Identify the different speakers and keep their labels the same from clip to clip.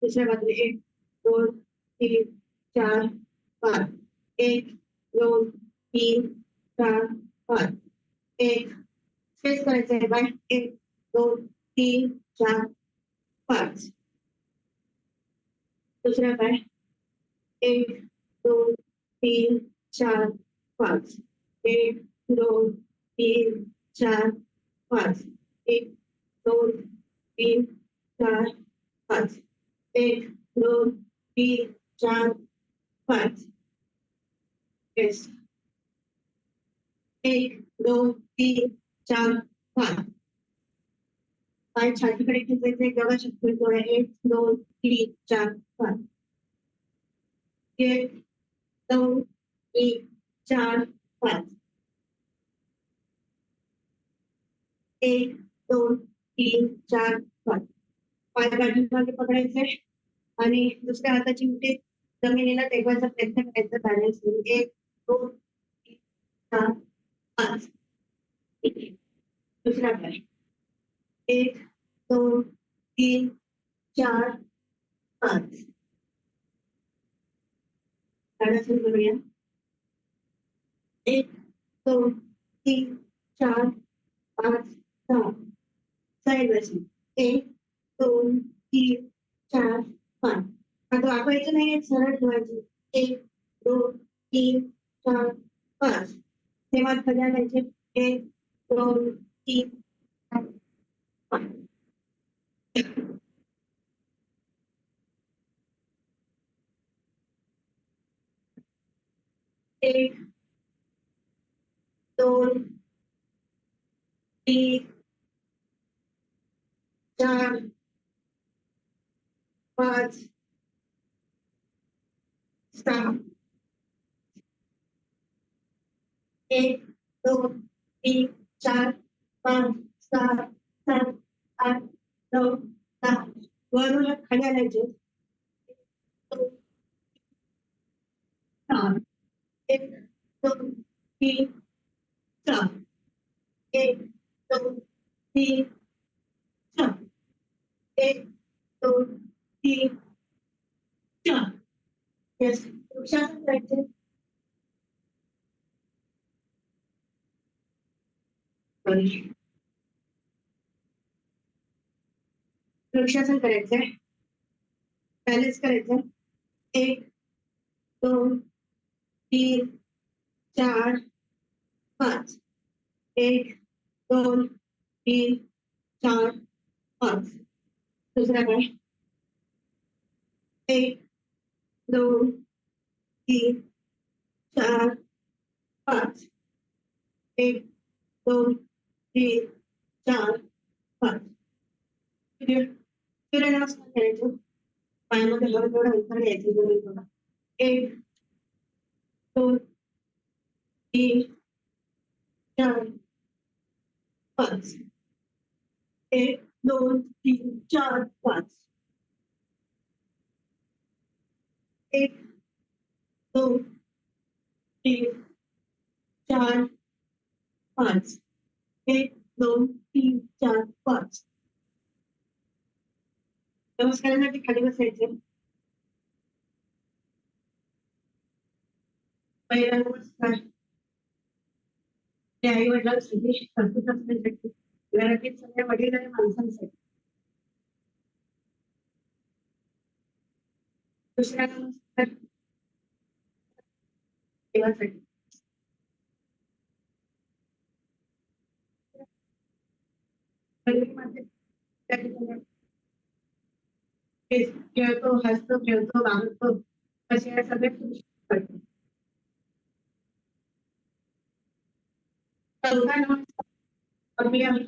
Speaker 1: दुसऱ्या बाजूने 1 2 3 4 5 1 2 3 4 5 1 स्पेस करायचं आहे बाय 1 2 3 4 5 दुसऱ्या बाय 1 2 3 4 5 1 2 3 4 5 1 2 3 4 5 1 2 3 4 5 येस 1 2 3 4 5 पाय छातीकडे खेचायचे जेव्हा शक्य होईल 1 2 3 4 5 1 2 3 4 5 1 2 3 4 5 पाय पाठीमागे पकडायचे आणि दुसऱ्या हाताची मुठी जमिनीला टेकवायचा प्रयत्न करायचा बॅलन्स करून 1 2 3 4 5 दुसरा पाय 1 2 3 4 5 सुरू करूया 1 2 3 4 5 6 साईड बाय साईड 1 2 3 4 5 आता वाकवायचं नाही सरळ ठेवायचं 1 2 3 4 5 तेव्हा खाली आणायचे 1 2 3 4 5 1 2 3 4 5 6 1 2 3 4 5 6 7 8 9 10 वरून खाली आणायचे 4 1 2 3 4 1 2 3 4 1 2 3 4 येस वृक्षासन करायचे वृक्षासन करायचंय बॅलन्स करायचं 1 2 3 4 5 1 2 3 4 5 दुसरा काय 1 2 3 4 5 1 2 3 4 5 सूर्यनमस्कार करायचं पायामध्ये हवं तेवढं अंतर घ्यायचं जमीन थोडा 1 2 3 4 5 1 2 3 4 5 1 2 3 4 5 1 2 3 4 5 नमस्कारासाठी खाली बसायचे पहिला नमस्कार आई वडिलांसाठी संस्कृत असण्यासाठी घरातील सगळ्या वडीलधाऱ्या माणसांसाठी दुसरा नमस्कार देवासाठी खेळतो हसतो खेळतो वागतो असे या सगळ्या करतो चौथा नमस्कार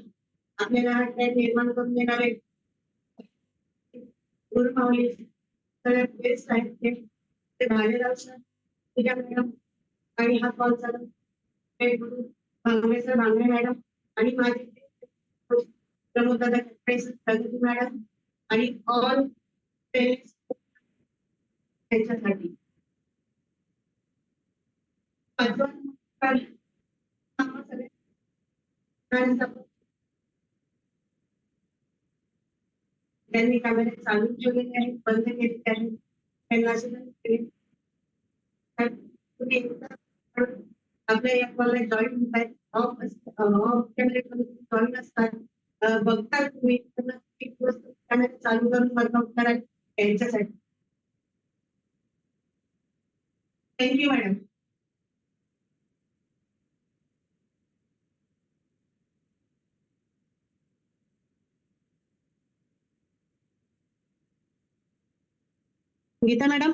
Speaker 1: आपल्याला निर्माण करून देणारे गुरुमाऊली सगळ्यात बेस्ट आहेत ते भालेराव सर पूजा मॅडम आणि हा कॉल चालू गुरु भांगरे सर भांगरे मॅडम आणि माझे प्रमोद दादा प्रगती मॅडम आणि ऑल त्यांच्यासाठी त्यांनी कॅमेरे चालू ठेवलेले आहेत, बंद केलेले आहेत. त्यांना तुम्ही आपल्या या कॉलला जॉईन होत आहेत, ऑफ कॅमेरे जॉईन असतात, बघता तुम्ही एक गोष्ट कॅमेरा चालू करून वर्कआउट करा त्यांच्यासाठी. Thank you madam. गीता मॅडम.